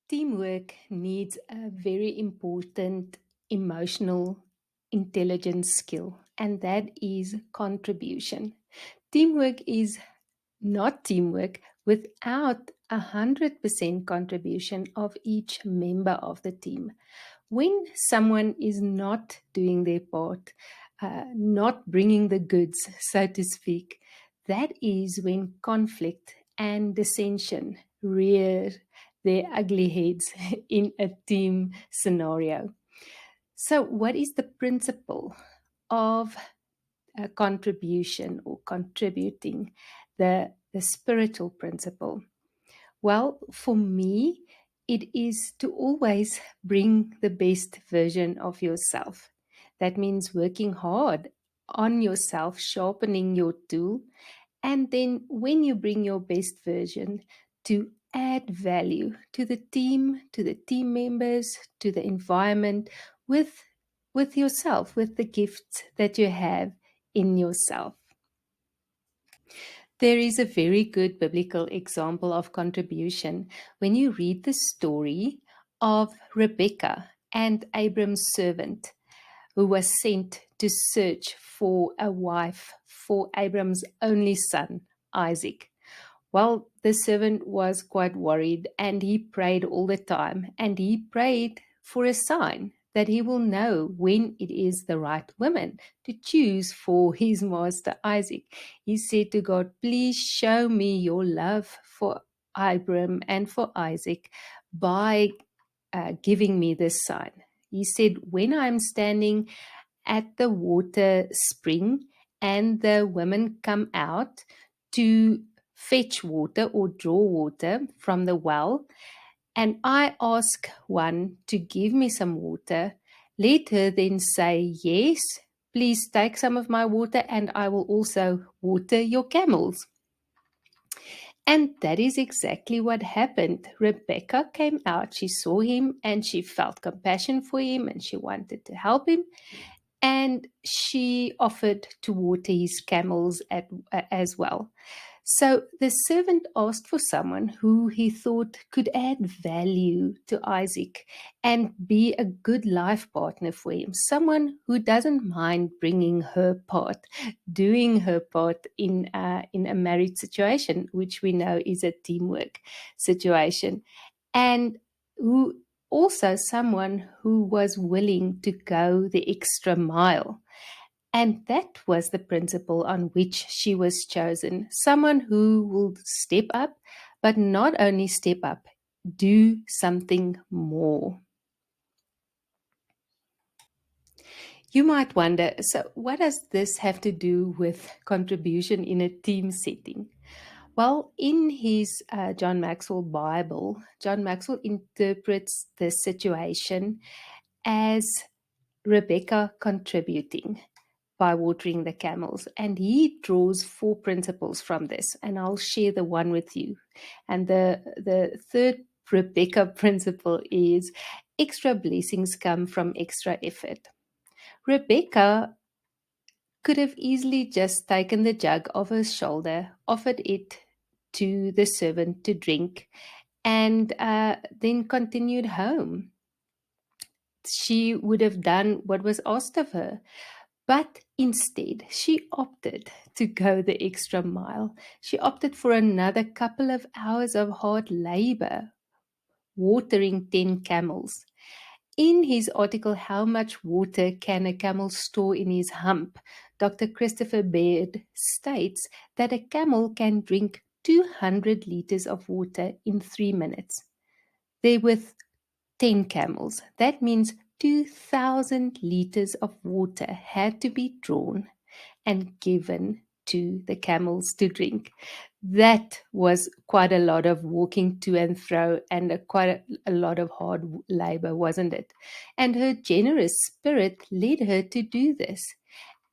Teamwork needs a very important emotional intelligence skill, and that is contribution. Teamwork is not teamwork without 100% contribution of each member of the team. When someone is not doing their part, not bringing the goods, so to speak, that is when conflict and dissension rear their ugly heads in a team scenario. So, what is the principle of contribution or contributing? The spiritual principle. Well, for me, it is to always bring the best version of yourself. That means working hard on yourself, sharpening your tool, and then when you bring your best version, to add value to the team members, to the environment, with yourself, with the gifts that you have in yourself. There is a very good biblical example of contribution when you read the story of Rebecca and Abram's servant who was sent to search for a wife for Abram's only son, Isaac. Well, the servant was quite worried and he prayed all the time, and he prayed for a sign that he will know when it is the right woman to choose for his master Isaac. He said to God, "Please show me your love for Abram and for Isaac by giving me this sign." He said, "When I'm standing at the water spring and the women come out to fetch water or draw water from the well, and I ask one to give me some water, let her then say, 'Yes, please take some of my water, and I will also water your camels.'" And that is exactly what happened. Rebecca came out, she saw him, and she felt compassion for him, and she wanted to help him, and she offered to water his camels as well. So the servant asked for someone who he thought could add value to Isaac and be a good life partner for him, someone who doesn't mind bringing her part, doing her part in a marriage situation, which we know is a teamwork situation, and who also someone who was willing to go the extra mile. And that was the principle on which she was chosen. Someone who will step up, but not only step up, do something more. You might wonder, so what does this have to do with contribution in a team setting? Well, in his John Maxwell Bible, John Maxwell interprets the situation as Rebecca contributing by watering the camels. And he draws four principles from this, and I'll share the one with you. And the third Rebecca principle is extra blessings come from extra effort. Rebecca could have easily just taken the jug off her shoulder, offered it to the servant to drink, and then continued home. She would have done what was asked of her. But instead, she opted to go the extra mile. She opted for another couple of hours of hard labor, watering 10 camels. In his article, How Much Water Can a Camel Store in His Hump? Dr. Christopher Baird states that a camel can drink 200 liters of water in 3 minutes. There were 10 camels. That means 2,000 liters of water had to be drawn and given to the camels to drink. That was quite a lot of walking to and fro and quite a lot of hard labor, wasn't it? And her generous spirit led her to do this.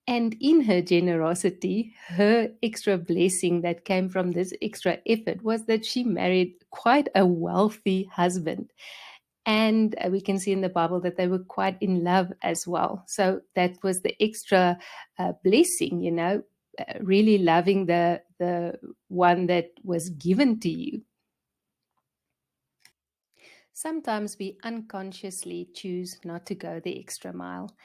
And in her generosity, her extra blessing that came from this extra effort was that she married quite a wealthy husband. And we can see in the Bible that they were quite in love as well. So that was the extra blessing, really loving the one that was given to you. Sometimes we unconsciously choose not to go the extra mile,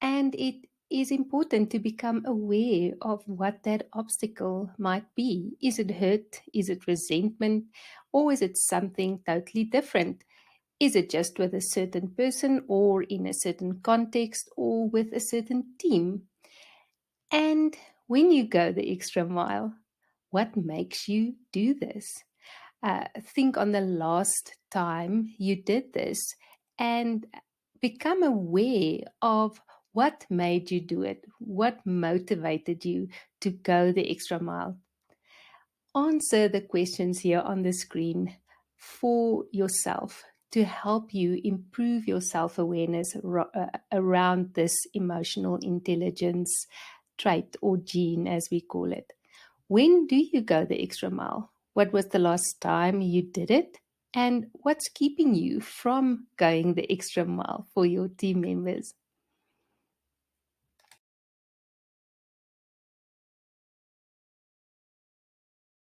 and it is important to become aware of what that obstacle might be. Is it hurt? Is it resentment? Or is it something totally different? Is it just with a certain person or in a certain context or with a certain team? And when you go the extra mile, what makes you do this? Think on the last time you did this and become aware of what made you do it, what motivated you to go the extra mile. Answer the questions here on the screen for yourself to help you improve your self awareness around this emotional intelligence trait or gene, as we call it. When do you go the extra mile? What was the last time you did it? And what's keeping you from going the extra mile for your team members?